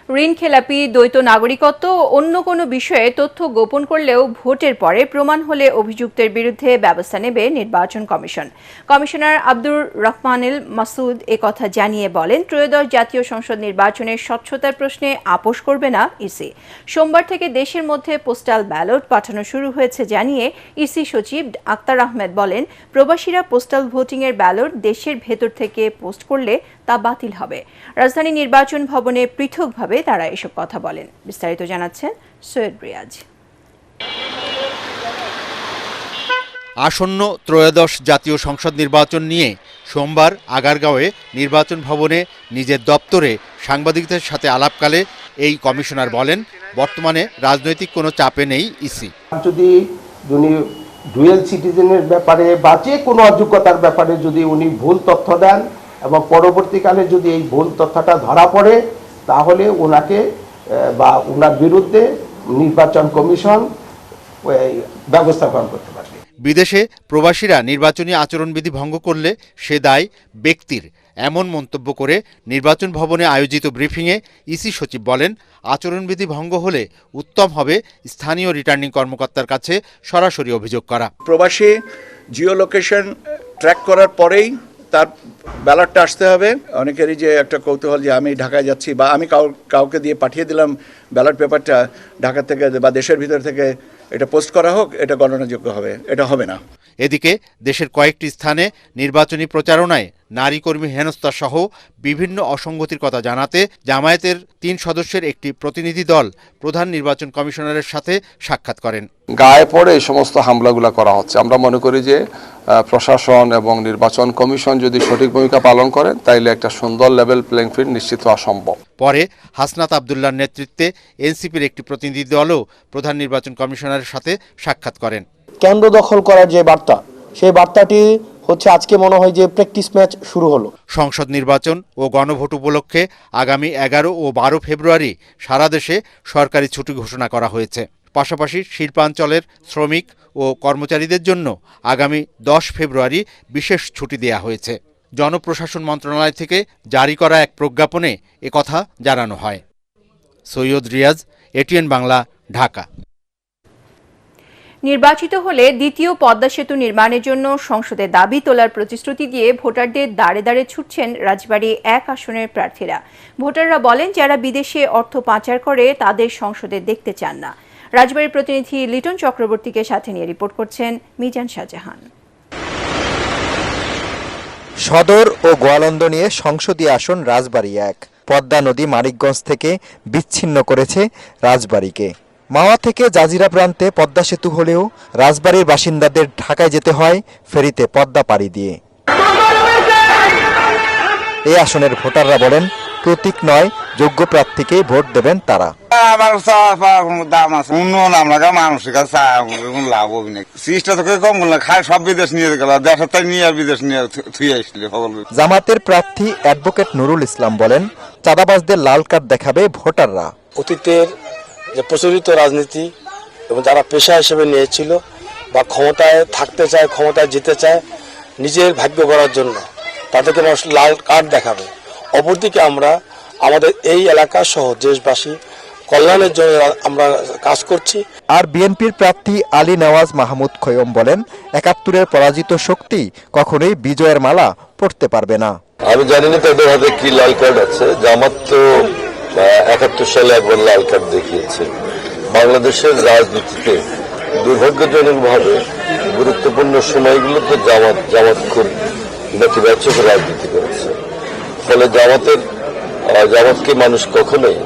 ঋণ খেলাপি, দ্বৈত নাগরিকত্ব ও অন্য কোনো বিষয়ে তথ্য গোপন করলেও ভোটের পরে প্রমাণ হলে অভিযুক্তের বিরুদ্ধে ব্যবস্থা নেবে নির্বাচন কমিশন। কমিশনার আব্দুর রহমানুল মাসুদ একথা জানিয়ে বলেন, ত্রয়োদশ জাতীয় সংসদ নির্বাচনের স্বচ্ছতার প্রশ্নে আপোষ করবে না ইসি। সোমবার থেকে দেশের মধ্যে পোস্টাল ব্যালট পাঠানো শুরু হয়েছে জানিয়ে ইসি সচিব আক্তার আহমেদ বলেন, প্রবাসীরা পোস্টাল ভোটিংয়ের ব্যালট দেশের ভেতর থেকে পোস্ট করলে তা বাতিল হবে। রাজধানী নির্বাচন ভবনে পৃথকভাবে তারা এসব কথা বলেন। বিস্তারিত জানাচ্ছেন সৈয়দ রিয়াজ। আসন্ন ত্রয়োদশ জাতীয় সংসদ নির্বাচন নিয়ে সোমবার আগারগাঁওয়ে নির্বাচন ভবনে নিজের দপ্তরে সাংবাদিকদের সাথে আলাপকালে এই কমিশনার বলেন, বর্তমানে রাজনৈতিক কোনো চাপে নেই ইসি। যদি উনি ডুয়েল সিটিজেনের ব্যাপারে বা যে কোনো অযোগ্যতার ব্যাপারে যদি উনি ভুল তথ্য দেন এবং পরবর্তীকালে যদি এই ভুল তথ্যটা ধরা পড়ে, তাহলে ওনাকে বা ওনার বিরুদ্ধে নির্বাচন কমিশন ব্যবস্থা গ্রহণ করতে পারবে। বিদেশে প্রবাসীরা নির্বাচনী আচরণবিধি ভঙ্গ করলে সে দায় ব্যক্তির, এমন মন্তব্য করে নির্বাচন ভবনে আয়োজিত ব্রিফিংয়ে ইসি সচিব বলেন, আচরণবিধি ভঙ্গ হলে উত্তম হবে স্থানীয় রিটার্নিং কর্মকর্তার কাছে সরাসরি অভিযোগ করা। প্রবাসী জিও লোকেশন ট্র্যাক করার পরেই তার ব্যালটটা আসতে হবে। অনেকেরই যে একটা কৌতূহল যে আমি ঢাকায় যাচ্ছি বা আমি কাউকে দিয়ে পাঠিয়ে দিলাম ব্যালট পেপারটা ঢাকা থেকে বা দেশের ভিতর থেকে এটা পোস্ট করা হোক, এটা গণনাযোগ্য হবে, এটা হবে না। এদিকে দেশের কয়েকটি স্থানে নির্বাচনী প্রচারণায় নারী কর্মী হেনস্থা সহ বিভিন্ন অসঙ্গতির কথা জানাতে জামায়াতের 3 সদস্যের একটি প্রতিনিধি দল প্রধান নির্বাচন কমিশনারের সাথে সাক্ষাৎ করেন। গায়ে পড়ে এই সমস্ত হামলাগুলো করা হচ্ছে। আমরা মনে করি যে প্রশাসন এবং নির্বাচন কমিশন যদি সঠিক ভূমিকা পালন করেন, তাইলে একটা সুন্দর লেভেল প্লেইং ফিল্ড নিশ্চিত হওয়া সম্ভব। পরে হাসনাত আবদুল্লাহর নেতৃত্বে এনসিপির একটি প্রতিনিধি দলও প্রধান নির্বাচন কমিশনারের সাথে সাক্ষাৎ করেন। কেন্দ্র দখল করার যে বার্তা, সেই বার্তাটি হচ্ছে আজকে মনে হয় যে প্র্যাকটিস ম্যাচ শুরু হলো। সংসদ নির্বাচন ও গণভোট উপলক্ষে আগামী 11 ও 12 ফেব্রুয়ারি সারা দেশে সরকারি ছুটি ঘোষণা করা হয়েছে। পাশাপাশি শিল্পাঞ্চলের শ্রমিক ও কর্মচারীদের জন্য আগামী 10 ফেব্রুয়ারি বিশেষ ছুটি দেয়া হয়েছে। জনপ্রশাসন মন্ত্রণালয় থেকে জারি করা এক প্রজ্ঞাপনে একথা জানানো হয়। সৈয়দ রিয়াজ, এটিএন বাংলা, ঢাকা। নির্বাচিত হলে দ্বিতীয় পদ্মা সেতু নির্মাণের জন্য সংসদে দাবি তোলার প্রতিশ্রুতি দিয়ে ভোটারদের দাঁড়ে দাঁড়ে ছুটছেন রাজবাড়ী 1 আসনের প্রার্থীরা। ভোটাররা বলেন, যারা বিদেশে অর্থ পাচার করে তাদের সংসদে দেখতে চান না। রাজবাড়ীর প্রতিনিধি লিটন চক্রবর্তীকে সাথে নিয়ে রিপোর্ট করছেন মিজান শাহজাহান। সদর ও গোয়ালন্দ নিয়ে সংসদীয় আসন রাজবাড়ী 1। পদ্মা নদী মানিকগঞ্জ থেকে বিচ্ছিন্ন করেছে রাজবাড়ীকে। মাওয়া থেকে জাজিরা প্রান্তে পদ্মা সেতু হলেও রাজবাড়ীর বাসিন্দাদের ঢাকায় যেতে হয় ফেরিতে পদ্মা পাড়ি দিয়ে। এই আসনের ভোটাররা বলেন, প্রতীক নয় যোগ্য প্রার্থীকেই ভোট দেবেন তারা। জামাতের প্রার্থী অ্যাডভোকেট নুরুল ইসলাম বলেন, চাঁদাবাজদের লাল কার্ড দেখাবে ভোটাররা। অতীতের যে প্রচলিত রাজনীতি এবং যারা পেশা হিসেবে নিয়েছিল বা ক্ষমতায় থাকতে চায়, ক্ষমতায় যেতে চায় নিজের ভাগ্য গড়ার জন্য, তাদেরকে মানুষ লাল কার্ড দেখাবে। অপরদিকে আমরা আমাদের এই এলাকা সহ দেশবাসী কল্যাণের জন্য আমরা কাজ করছি। আর বিএনপির প্রার্থী আলী নওয়াজ মাহমুদ খৈয়ম বলেন, 71-এর পরাজিত শক্তি কখনোই বিজয়ের মালা পড়তে পারবে না। আমি জানি না তাদের হাতে কি লাল কার্ড আছে। জামাত তো 71 সালে একবার লাল কার্ড দেখিয়েছে। বাংলাদেশের রাজনীতিতে দুর্ভাগ্যজনকভাবে গুরুত্বপূর্ণ সময়গুলোতে জামাত খুব নেতিবাচক রাজনীতি করেছে। ফলে জামাতকে মানুষ কখনোই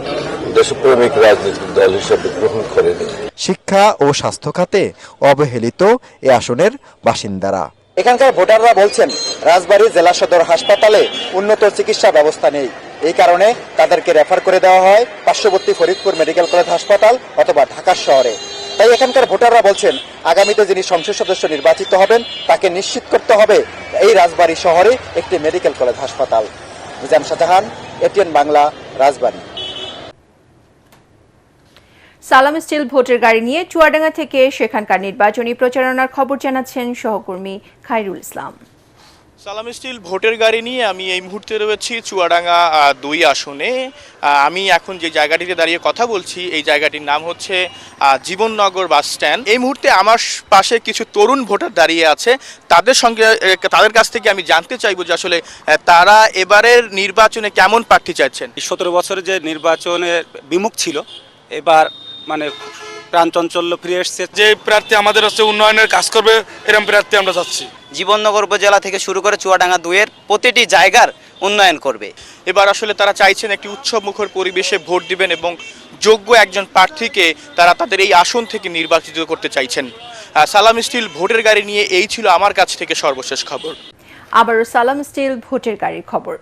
দেশপ্রেমিক রাজনৈতিক দল হিসেবে গ্রহণ করেনি। শিক্ষা ও স্বাস্থ্য খাতে অবহেলিত এ আসনের বাসিন্দারা। এখানকার ভোটাররা বলছেন, রাজবাড়ী জেলা সদর হাসপাতালে উন্নত চিকিৎসা ব্যবস্থা নেই। এই কারণে তাদেরকে রেফার করে দেওয়া হয় পার্শ্ববর্তী ফরিদপুর মেডিকেল কলেজ হাসপাতাল অথবা ঢাকা শহরে। তাই এখানকার ভোটাররা বলছেন, আগামীতে যিনি সংসদ সদস্য নির্বাচিত হবেন তাকে নিশ্চিত করতে হবে এই রাজবাড়ী শহরে একটি মেডিকেল কলেজ হাসপাতাল। মিজান শাহজাহান, এটিএন বাংলা, রাজবাড়ী। সালাম স্টিল ভোটের গাড়ি নিয়ে চুয়াডাঙ্গা থেকে সেখানকার নির্বাচনী প্রচারণার খবর জানাচ্ছেন সহকর্মী খায়রুল ইসলাম। সালাম স্টিল ভোটের গাড়ি নিয়ে আমি এই মুহূর্তে রয়েছি চুয়াডাঙ্গা 2 আসনে। আমি এখন যে জায়গাটিতে দাঁড়িয়ে কথা বলছি, এই জায়গাটির নাম হচ্ছে জীবননগর বাস স্ট্যান্ড। এই মুহূর্তে আমার পাশে কিছু তরুণ ভোটার দাঁড়িয়ে আছে। তাদের কাছ থেকে আমি জানতে চাইবো যে আসলে তারা এবারের নির্বাচনে কেমন প্রার্থী চাইছেন। 17 বছরে যে নির্বাচনে বিমুখ ছিল, এবার মানে প্রাণচঞ্চল্য ফিরে এসছে। যে প্রার্থী আমাদের হচ্ছে উন্নয়নের কাজ করবে, এরকম প্রার্থী আমরা চাচ্ছি। জীবননগর উপজেলা থেকে শুরু করে চুয়াডাঙ্গা 2-এর প্রতিটি জায়গার উন্নয়ন করবে। এবার আসলে তারা চাইছেন একটি উৎসব মুখর পরিবেশে ভোট দিবেন এবং যোগ্য একজন প্রার্থীকে তারা তাদের এই আসন থেকে নির্বাচিত করতে চাইছেন। সালাম স্টিল ভোটের গাড়ি নিয়ে এই ছিল আমার কাছ থেকে সর্বশেষ খবর। আবারও সালাম স্টিল ভোটের গাড়ির খবর।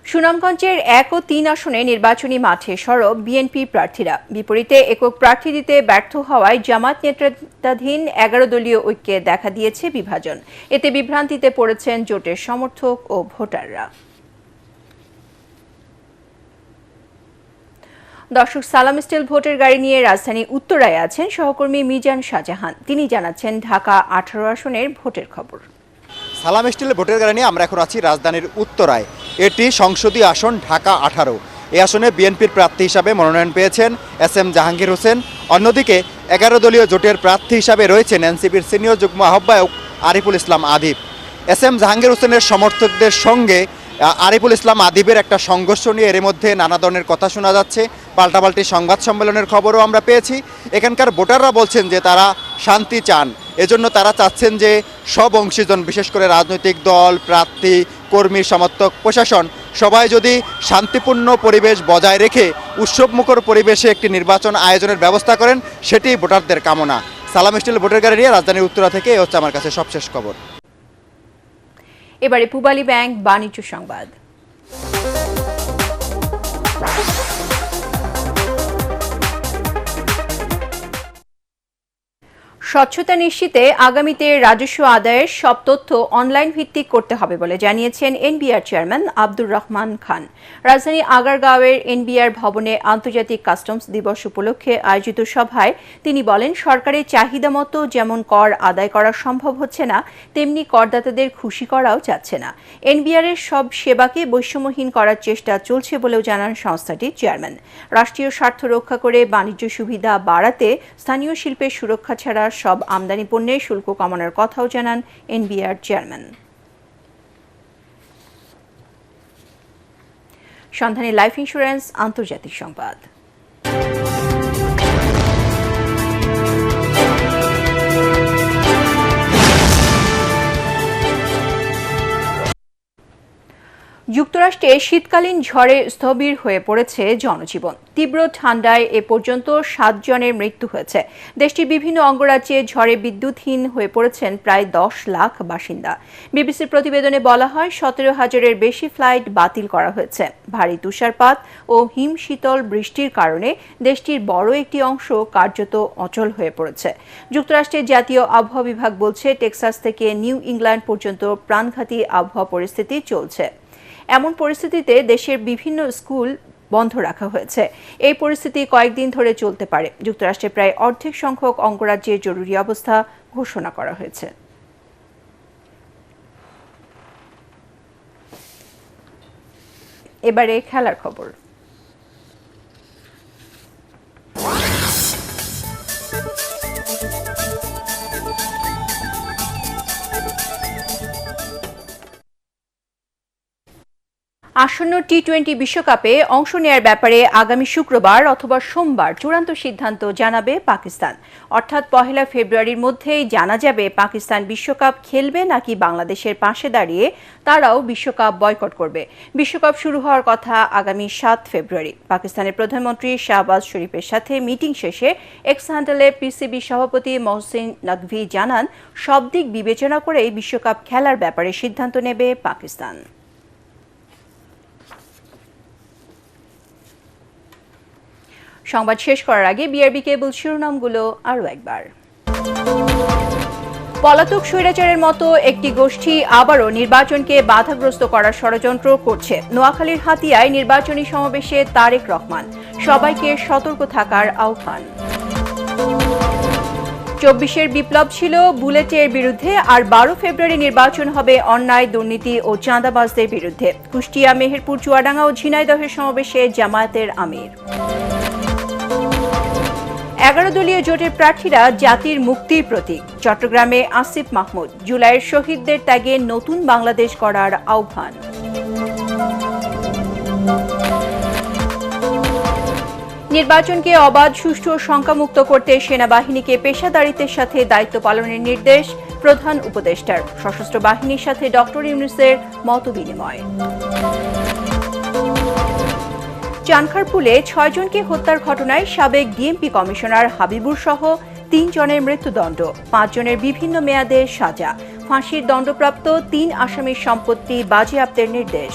সুনামগঞ্জের 1 ও 3 আসনে নির্বাচনী মাঠে সরব বিএনপি প্রার্থীরা। বিপরীতে একক প্রার্থী দিতে ব্যর্থ হওয়ায় জামাত নেতৃত্বাধীন 11 দলীয় ঐক্যে দেখা দিয়েছে বিভাজন। এতে বিভ্রান্তিতে পড়েছেন জোটের সমর্থক ও ভোটাররা। দর্শক, সালাম স্টিল ভোটের গাড়ি নিয়ে রাজধানী উত্তরায় আছেন সহকর্মী মিজান শাহজাহান। তিনি জানাচ্ছেন ঢাকা 18 আসনের ভোটের খবর। সালাম স্টিলের ভোটের গাড়ি নিয়ে আমরা এখন আছি রাজধানীর উত্তরায়। এটি সংসদীয় আসন ঢাকা 18। এই আসনে বিএনপির প্রার্থী হিসাবে মনোনয়ন পেয়েছেন SM জাহাঙ্গীর হোসেন। অন্যদিকে 11 দলীয় জোটের প্রার্থী হিসাবে রয়েছেন এনসিপির সিনিয়র যুগ্ম আহ্বায়ক আরিফুল ইসলাম আদিব। SM জাহাঙ্গীর হোসেনের সমর্থকদের সঙ্গে আরিফুল ইসলাম আদিবের একটা সংঘর্ষ নিয়ে এর মধ্যে নানা ধরনের কথা শোনা যাচ্ছে। পাল্টাপাল্টি সংবাদ সম্মেলনের খবরও আমরা পেয়েছি। এখানকার ভোটাররা বলছেন যে তারা শান্তি চান, এজন্য তারা চাচ্ছেন যে সব অংশীজন, বিশেষ করে রাজনৈতিক দল, প্রার্থী, কর্মী, সমর্থক, প্রশাসন সবাই যদি শান্তিপূর্ণ পরিবেশ বজায় রেখে উৎসবমুখর পরিবেশে একটি নির্বাচন আয়োজনের ব্যবস্থা করেন, সেটি ভোটারদের কামনা। সালাম স্টিল ভোটের গাড়ি নিয়ে রাজধানীর উত্তরা থেকে এই হচ্ছে আমার কাছে সবশেষ খবর। এবারে পূবালী ব্যাংক বাণিজ্য সংবাদ। স্বচ্ছতা নিশ্চিতে আগামীতে রাজস্ব আদায়ের সব তথ্য অনলাইন ভিত্তিক করতে হবে বলে জানিয়েছেন এনবিআর চেয়ারম্যান আব্দুর রহমান খান। রাজধানী আগারগাঁওয়ের এনবিআর ভবনে আন্তর্জাতিক কাস্টমস দিবস উপলক্ষে আয়োজিত সভায় তিনি বলেন, সরকারের চাহিদা মতো যেমন কর আদায় করা সম্ভব হচ্ছে না, তেমনি করদাতাদের খুশি করাও যাচ্ছে না। এনবিআর এর সব সেবাকে বৈষম্যহীন করার চেষ্টা চলছে বলেও জানান সংস্থাটির চেয়ারম্যান। রাষ্ট্রীয় স্বার্থ রক্ষা করে বাণিজ্য সুবিধা বাড়াতে স্থানীয় শিল্পের সুরক্ষা ছাড়া সব আমদানি পণ্যের শুল্ক কমানোর কথাও জানান এনবিআর চেয়ারম্যান। সন্ধানী লাইফ ইন্স্যুরেন্স আন্তর্জাতিক সংবাদ। যুক্তরাষ্ট্রে শীতকালীন ঝড়ে স্থবির হয়ে পড়েছে জনজীবন। তীব্র ঠান্ডায় এ পর্যন্ত 7 জনের মৃত্যু হয়েছে। দেশটির বিভিন্ন অঙ্গরাজ্যে ঝড়ে বিদ্যুৎহীন হয়ে পড়েছেন প্রায় 10 লাখ বাসিন্দা। বিবিসির প্রতিবেদনে বলা হয়, 17,000-এর বেশি ফ্লাইট বাতিল করা হয়েছে। ভারী তুষারপাত ও হিমশীতল বৃষ্টির কারণে দেশটির বড় একটি অংশ কার্যত অচল হয়ে পড়েছে। যুক্তরাষ্ট্রের জাতীয় আবহাওয়া বিভাগ বলছে, টেক্সাস থেকে নিউ ইংল্যান্ড পর্যন্ত প্রাণঘাতী আবহাওয়া পরিস্থিতি চলছে। এমন পরিস্থিতিতে দেশের বিভিন্ন স্কুল বন্ধ রাখা হয়েছে। এই পরিস্থিতি কয়েকদিন ধরে চলতে পারে। যুক্তরাষ্ট্রে প্রায় অর্ধেক সংখ্যক অঙ্গরাজ্যে জরুরি অবস্থা ঘোষণা করা হয়েছে। এবারে খেলার খবর। আসন্ন টি-20 বিশ্বকাপে অংশ নেয়ার ব্যাপারে আগামী শুক্রবার অথবা সোমবার চূড়ান্ত সিদ্ধান্ত জানাবে পাকিস্তান। অর্থাৎ 1 ফেব্রুয়ারির মধ্যেই জানা যাবে পাকিস্তান বিশ্বকাপ খেলবে নাকি বাংলাদেশের পাশে দাঁড়িয়ে তারাও বিশ্বকাপ বয়কট করবে। বিশ্বকাপ শুরু হওয়ার কথা আগামী 7 ফেব্রুয়ারি। পাকিস্তানের প্রধানমন্ত্রী শাহবাজ শরীফের সাথে মিটিং শেষে এক্স হ্যান্ডেলে পিসিবি সভাপতি মহসিন নকভি জানান, সব দিক বিবেচনা করেই বিশ্বকাপ খেলার ব্যাপারে সিদ্ধান্ত নেবে পাকিস্তান। সংবাদ শেষ করার আগে বিআরবি কেবল শিরোনামগুলো আরও একবার। পলাতক স্বৈরাচারের মতো একটি গোষ্ঠী আবারও নির্বাচনকে বাধাগ্রস্ত করার ষড়যন্ত্র করছে। নোয়াখালীর হাতিয়ায় নির্বাচনী সমাবেশে তারেক রহমান, সবাইকে সতর্ক থাকার আহ্বান। 24-এর বিপ্লব ছিল বুলেটের বিরুদ্ধে, আর 12 ফেব্রুয়ারি নির্বাচন হবে অন্যায়, দুর্নীতি ও চাঁদাবাজদের বিরুদ্ধে। কুষ্টিয়া, মেহেরপুর, চুয়াডাঙ্গা ও ঝিনাইদহের সমাবেশে জামায়াতের আমির। 11 দলীয় জোটের প্রার্থীরা জাতির মুক্তির প্রতীক। চট্টগ্রামে আসিফ মাহমুদ, জুলাইয়ের শহীদদের ত্যাগে নতুন বাংলাদেশ করার আহ্বান। নির্বাচনকে অবাধ, সুষ্ঠু ও শঙ্কামুক্ত করতে সেনাবাহিনীকে পেশাদারিত্বের সাথে দায়িত্ব পালনের নির্দেশ প্রধান উপদেষ্টার। সশস্ত্র বাহিনীর সাথে ডক্টর ইউনূসের মতবিনিময়। চানখারপুলে 6 জনকে হত্যার ঘটনায় সাবেক ডিএমপি কমিশনার হাবিবুর সহ 3 জনের মৃত্যুদণ্ড, 5 জনের বিভিন্ন মেয়াদে সাজা। ফাঁসির দণ্ডপ্রাপ্ত 3 আসামির সম্পত্তি বাজেয়াপ্তের নির্দেশ।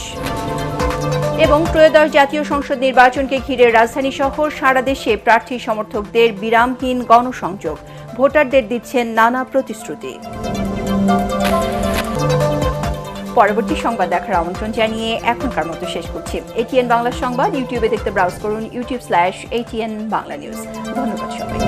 এবং ত্রয়োদশ জাতীয় সংসদ নির্বাচনকে ঘিরে রাজধানী সহ সারা দেশে প্রার্থী সমর্থকদের বিরামহীন গণসংযোগ, ভোটারদের দিচ্ছেন নানা প্রতিশ্রুতি। পরবর্তী সংবাদ দেখার আমন্ত্রণ জানিয়ে এখনকার মতো শেষ করছি। ATN বাংলা সংবাদ ইউটিউবে দেখতে ব্রাউজ করুন youtube.com/ATN বাংলা নিউজ। ধন্যবাদ সবাইকে।